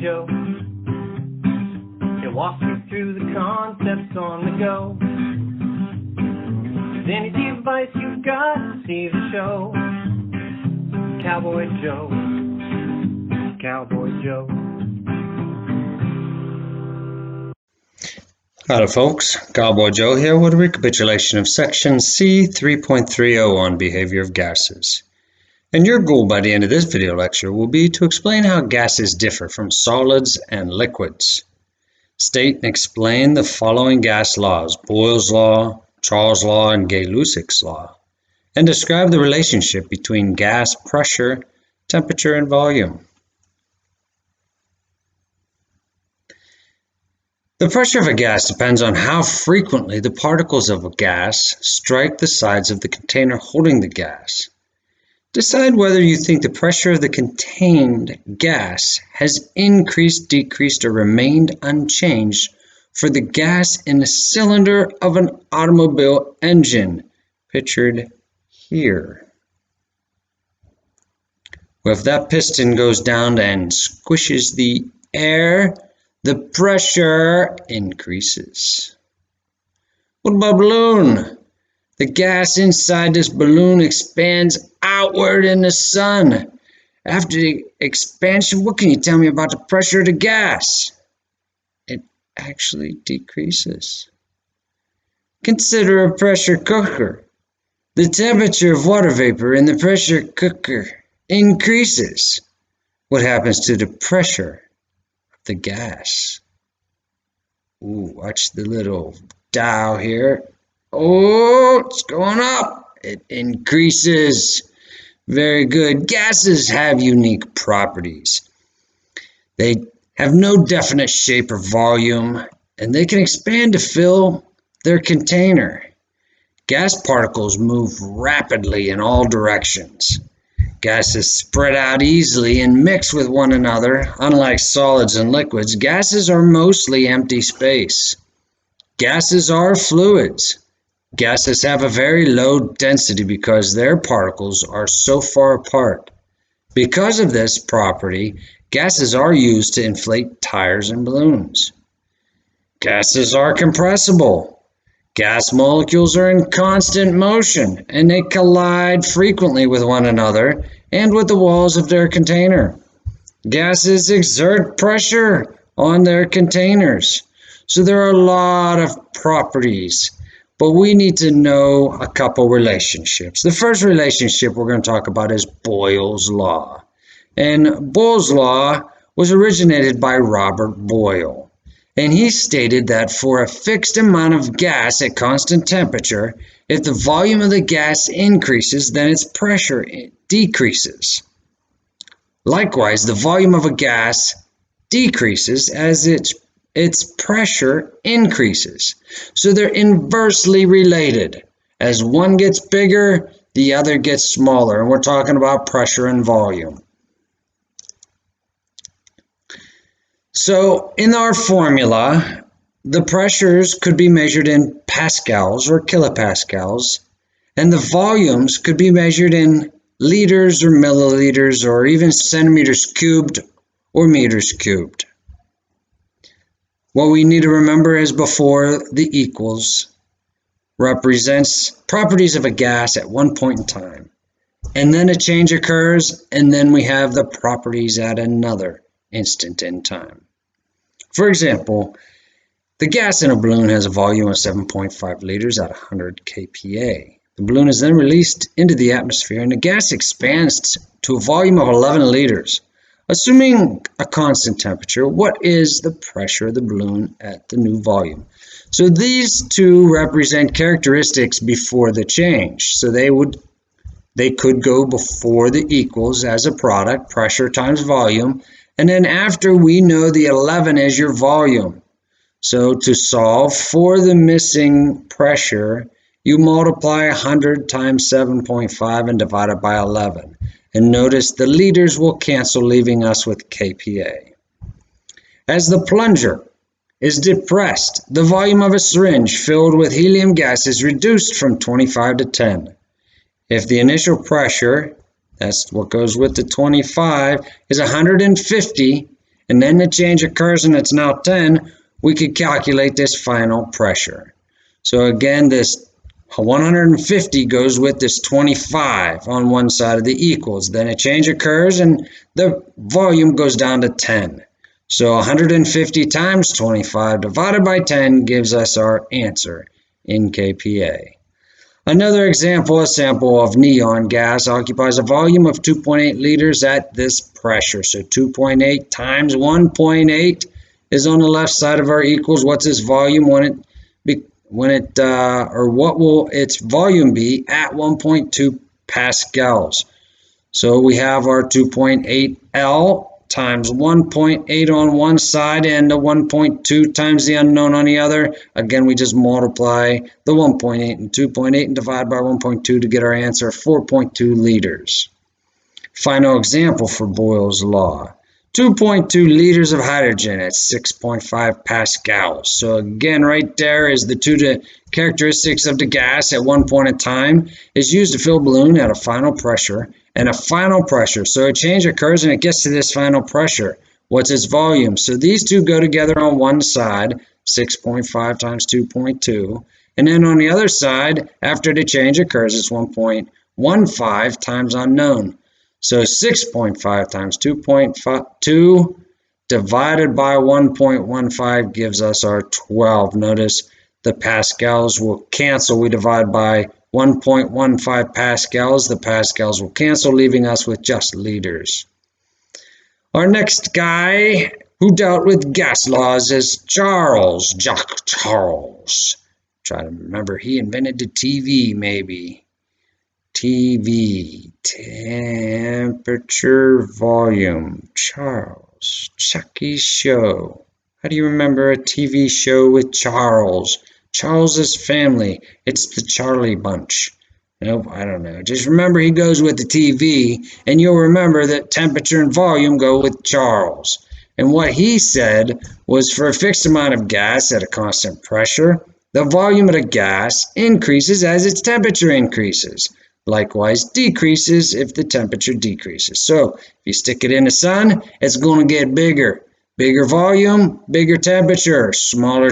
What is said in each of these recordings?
Joe. He'll walk you through the concepts on the go. If there's any device you've got, see the show. Cowboy Joe. Cowboy Joe. Hello folks, Cowboy Joe here with a recapitulation of section C 3.30 on behavior of gases. And your goal by the end of this video lecture will be to explain how gases differ from solids and liquids. State and explain the following gas laws: Boyle's law, Charles' law, and Gay-Lussac's law. And describe the relationship between gas pressure, temperature, and volume. The pressure of a gas depends on how frequently the particles of a gas strike the sides of the container holding the gas. Decide whether you think the pressure of the contained gas has increased, decreased, or remained unchanged for the gas in the cylinder of an automobile engine, pictured here. Well, if that piston goes down and squishes the air, the pressure increases. What about a balloon? The gas inside this balloon expands outward in the sun. After the expansion, what can you tell me about the pressure of the gas? It actually decreases. Consider a pressure cooker. The temperature of water vapor in the pressure cooker increases. What happens to the pressure of the gas? Ooh, watch the little dial here. Oh, it's going up. It increases. Very good. Gases have unique properties. They have no definite shape or volume, and they can expand to fill their container. Gas particles move rapidly in all directions. Gases spread out easily and mix with one another. Unlike solids and liquids, gases are mostly empty space. Gases are fluids. Gases have a very low density because their particles are so far apart. Because of this property, gases are used to inflate tires and balloons. Gases are compressible. Gas molecules are in constant motion, and they collide frequently with one another and with the walls of their container. Gases exert pressure on their containers. So there are a lot of properties, but we need to know a couple relationships. The first relationship we're going to talk about is Boyle's law. And Boyle's law was originated by Robert Boyle. And he stated that for a fixed amount of gas at constant temperature, if the volume of the gas increases, then its pressure decreases. Likewise, the volume of a gas decreases as its pressure increases. So they're inversely related. As one gets bigger, the other gets smaller. And we're talking about pressure and volume. So in our formula, the pressures could be measured in pascals or kilopascals, and the volumes could be measured in liters or milliliters or even centimeters cubed or meters cubed. What we need to remember is before the equals represents properties of a gas at one point in time. And then a change occurs, and then we have the properties at another instant in time. For example, the gas in a balloon has a volume of 7.5 liters at 100 kPa. The balloon is then released into the atmosphere, and the gas expands to a volume of 11 liters. Assuming a constant temperature, what is the pressure of the balloon at the new volume? So these two represent characteristics before the change. So they could go before the equals as a product, pressure times volume, and then after we know the 11 is your volume. So to solve for the missing pressure, you multiply 100 times 7.5 and divide it by 11. And notice the liters will cancel, leaving us with kPa. As the plunger is depressed, the volume of a syringe filled with helium gas is reduced from 25 to 10. If the initial pressure, that's what goes with the 25, is 150, and then the change occurs and it's now 10, we could calculate this final pressure. So again, this 150 goes with this 25 on one side of the equals. Then a change occurs and the volume goes down to 10. So 150 times 25 divided by 10 gives us our answer in kPa. Another example, a sample of neon gas occupies a volume of 2.8 liters at this pressure. So 2.8 times 1.8 is on the left side of our equals. What's its volume what will its volume be at 1.2 pascals? So we have our 2.8 L times 1.8 on one side and the 1.2 times the unknown on the other. Again, we just multiply the 1.8 and 2.8 and divide by 1.2 to get our answer, 4.2 liters. Final example for Boyle's law. 2.2 liters of hydrogen at 6.5 pascals. So again, right there is the two characteristics of the gas at one point in time is used to fill a balloon at a final pressure and a final pressure. So a change occurs and it gets to this final pressure. What's its volume? So these two go together on one side, 6.5 times 2.2. And then on the other side, after the change occurs, it's 1.15 times unknown. So 6.5 times 2.2 divided by 1.15 gives us our 12. Notice the pascals will cancel. We divide by 1.15 pascals. The pascals will cancel, leaving us with just liters. Our next guy who dealt with gas laws is Jacques Charles. Try to remember, he invented the TV maybe. TV, temperature, volume, Charles, Chucky's show. How do you remember a TV show with Charles? Charles's family, it's the Charlie Bunch. Nope, I don't know. Just remember he goes with the TV, and you'll remember that temperature and volume go with Charles. And what he said was for a fixed amount of gas at a constant pressure, the volume of the gas increases as its temperature increases. Likewise decreases if the temperature decreases. So if you stick it in the sun, it's going to get bigger. Bigger volume, bigger temperature, smaller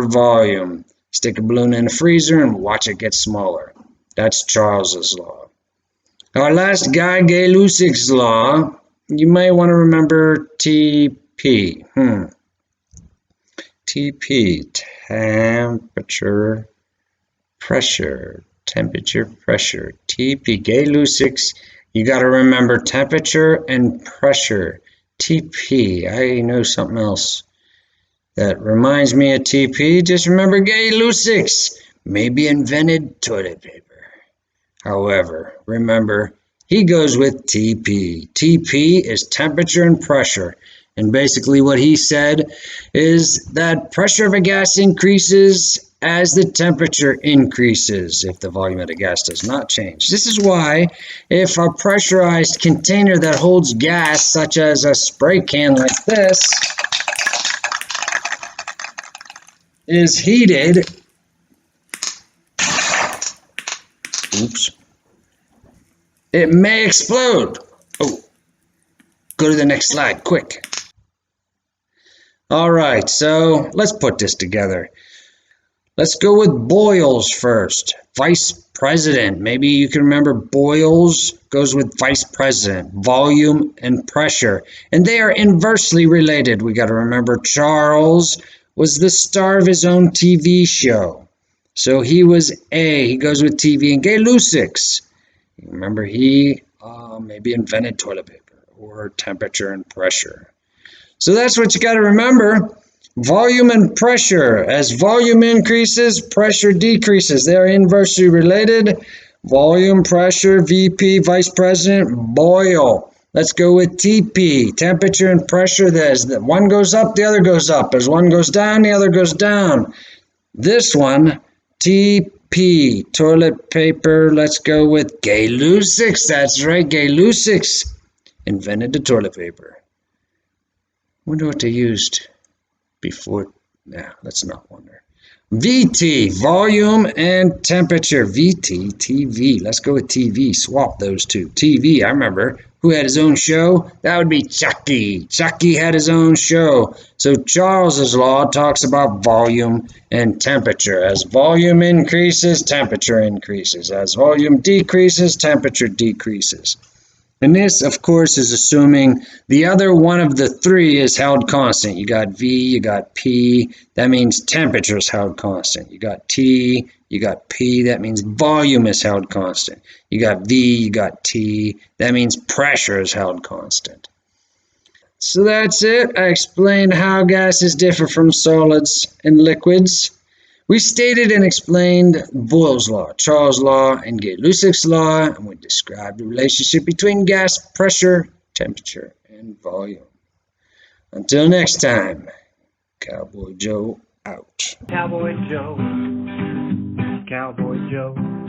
volume. Stick a balloon in a freezer and watch it get smaller. That's Charles's law. Our last guy, Gay-Lussac's law, you may want to remember TP. TP, temperature, pressure. Temperature, pressure, TP, Gay-Lussac's, you got to remember temperature and pressure, TP. I know something else that reminds me of TP. Just remember Gay-Lussac's, maybe invented toilet paper. However, remember, he goes with TP. TP is temperature and pressure. And basically what he said is that pressure of a gas increases as the temperature increases if the volume of the gas does not change. This is why if a pressurized container that holds gas, such as a spray can like this, is heated, it may explode. Oh, go to the next slide, quick. All right, so let's put this together. Let's go with Boyle's first. Vice president. Maybe you can remember Boyle's goes with vice president, volume and pressure. And they are inversely related. We got to remember Charles was the star of his own TV show. So he was A. He goes with TV. And Gay-Lussac's. Remember he maybe invented toilet paper or temperature and pressure. So that's what you got to remember. Volume and pressure. As volume increases, pressure decreases. They are inversely related. Volume, pressure, VP, Vice President, Boyle. Let's go with TP. Temperature and pressure. As one goes up, the other goes up. As one goes down, the other goes down. This one, TP. Toilet paper. Let's go with Gay-Lussac's. That's right, Gay-Lussac's invented the toilet paper. Wonder what they used before. Nah, let's not wonder. VT, volume and temperature. VT, TV. Let's go with TV. Swap those two. TV, I remember. Who had his own show? That would be Chucky. Chucky had his own show. So Charles's law talks about volume and temperature. As volume increases, temperature increases. As volume decreases, temperature decreases. And this, of course, is assuming the other one of the three is held constant. You got V, you got P, that means temperature is held constant. You got T, you got P, that means volume is held constant. You got V, you got T, that means pressure is held constant. So that's it. I explained how gases differ from solids and liquids. We stated and explained Boyle's law, Charles' law, and Gay-Lussac's law, and we described the relationship between gas pressure, temperature, and volume. Until next time, Cowboy Joe out. Cowboy Joe. Cowboy Joe.